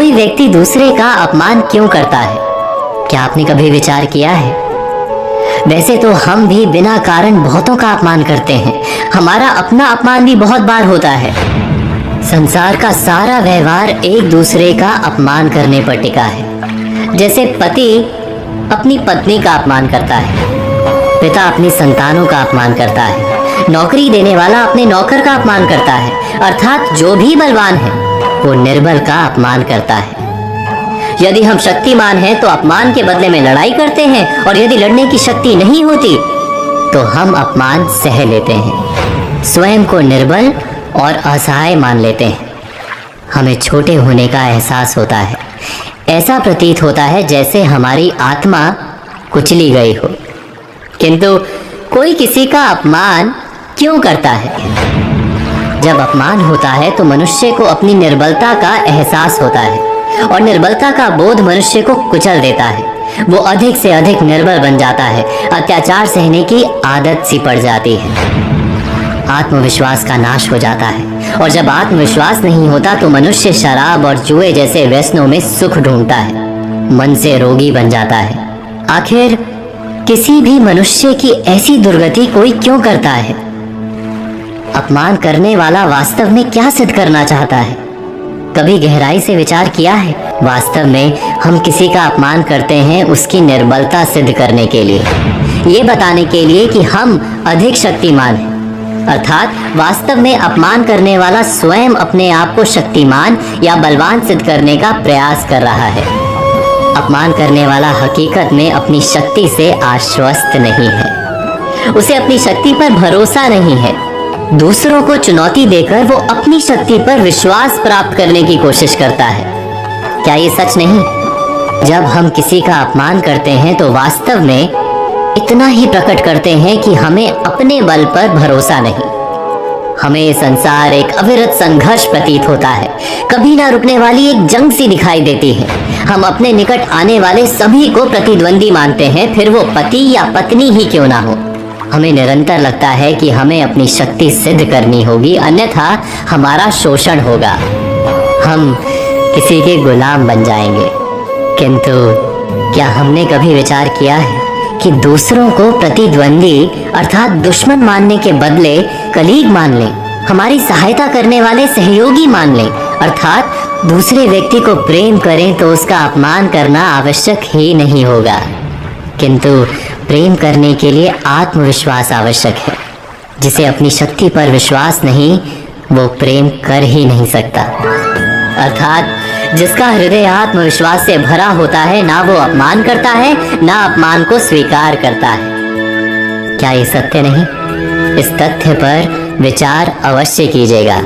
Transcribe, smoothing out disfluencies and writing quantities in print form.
कोई व्यक्ति दूसरे का अपमान क्यों करता है? क्या आपने कभी विचार किया है? वैसे तो हम भी बिना कारण बहुतों का अपमान करते हैं। हमारा अपना अपमान भी बहुत बार होता है। संसार का सारा व्यवहार एक दूसरे का अपमान करने पर टिका है। जैसे पति अपनी पत्नी का अपमान करता है, पिता अपनी संतानों का अपमान करता है, नौकरी देने वाला अपने नौकर का अपमान करता है, अर्थात जो भी बलवान है वो निर्बल का अपमान करता है। यदि हम शक्तिमान हैं तो अपमान के बदले में लड़ाई करते हैं, और यदि लड़ने की शक्ति नहीं होती तो हम अपमान सह लेते हैं, स्वयं को निर्बल और असहाय मान लेते हैं। हमें छोटे होने का एहसास होता है। ऐसा प्रतीत होता है जैसे हमारी आत्मा कुचली गई हो। किंतु कोई किसी का अपमान क्यों करता है? जब अपमान होता है तो मनुष्य को अपनी निर्बलता का एहसास होता है, और निर्बलता का बोध मनुष्य को कुचल देता है। वो अधिक से अधिक निर्बल बन जाता है, अत्याचार सहने की आदत सी पड़ जाती है, आत्मविश्वास का नाश हो जाता है। और जब आत्मविश्वास नहीं होता तो मनुष्य शराब और जुए जैसे व्यसनों में सुख ढूंढता है, मन से रोगी बन जाता है। आखिर किसी भी मनुष्य की ऐसी दुर्गति कोई क्यों करता है? अपमान करने वाला वास्तव में क्या सिद्ध करना चाहता है? कभी गहराई से विचार किया है? वास्तव में हम किसी का अपमान करते हैं उसकी निर्बलता सिद्ध करने के लिए, ये बताने के लिए कि हम अधिक शक्तिमान हैं। अर्थात वास्तव में अपमान करने वाला स्वयं अपने आप को शक्तिमान या बलवान सिद्ध करने का प्रयास कर रहा है। अपमान करने वाला हकीकत में अपनी शक्ति से आश्वस्त नहीं है, उसे अपनी शक्ति पर भरोसा नहीं है। दूसरों को चुनौती देकर वो अपनी शक्ति पर विश्वास प्राप्त करने की कोशिश करता है। क्या ये सच नहीं? जब हम किसी का अपमान करते हैं तो वास्तव में इतना ही प्रकट करते हैं कि हमें अपने बल पर भरोसा नहीं। हमें ये संसार एक अविरत संघर्ष प्रतीत होता है, कभी ना रुकने वाली एक जंग सी दिखाई देती है। हम अपने निकट आने वाले सभी को प्रतिद्वंदी मानते हैं, फिर वो पति या पत्नी ही क्यों ना हो। हमें निरंतर लगता है कि हमें अपनी शक्ति सिद्ध करनी होगी, अन्यथा हमारा शोषण होगा, हम किसी के गुलाम बन जाएंगे। किंतु क्या हमने कभी विचार किया है कि दूसरों को प्रतिद्वंदी अर्थात दुश्मन मानने के बदले कलीग मान लें, हमारी सहायता करने वाले सहयोगी मान लें, अर्थात दूसरे व्यक्ति को प्रेम करें तो उसका अपमान करना आवश्यक ही नहीं होगा। किंतु प्रेम करने के लिए आत्मविश्वास आवश्यक है। जिसे अपनी शक्ति पर विश्वास नहीं, वो प्रेम कर ही नहीं सकता। अर्थात जिसका हृदय आत्मविश्वास से भरा होता है, ना वो अपमान करता है, ना अपमान को स्वीकार करता है। क्या ये सत्य नहीं? इस तथ्य पर विचार अवश्य कीजिएगा।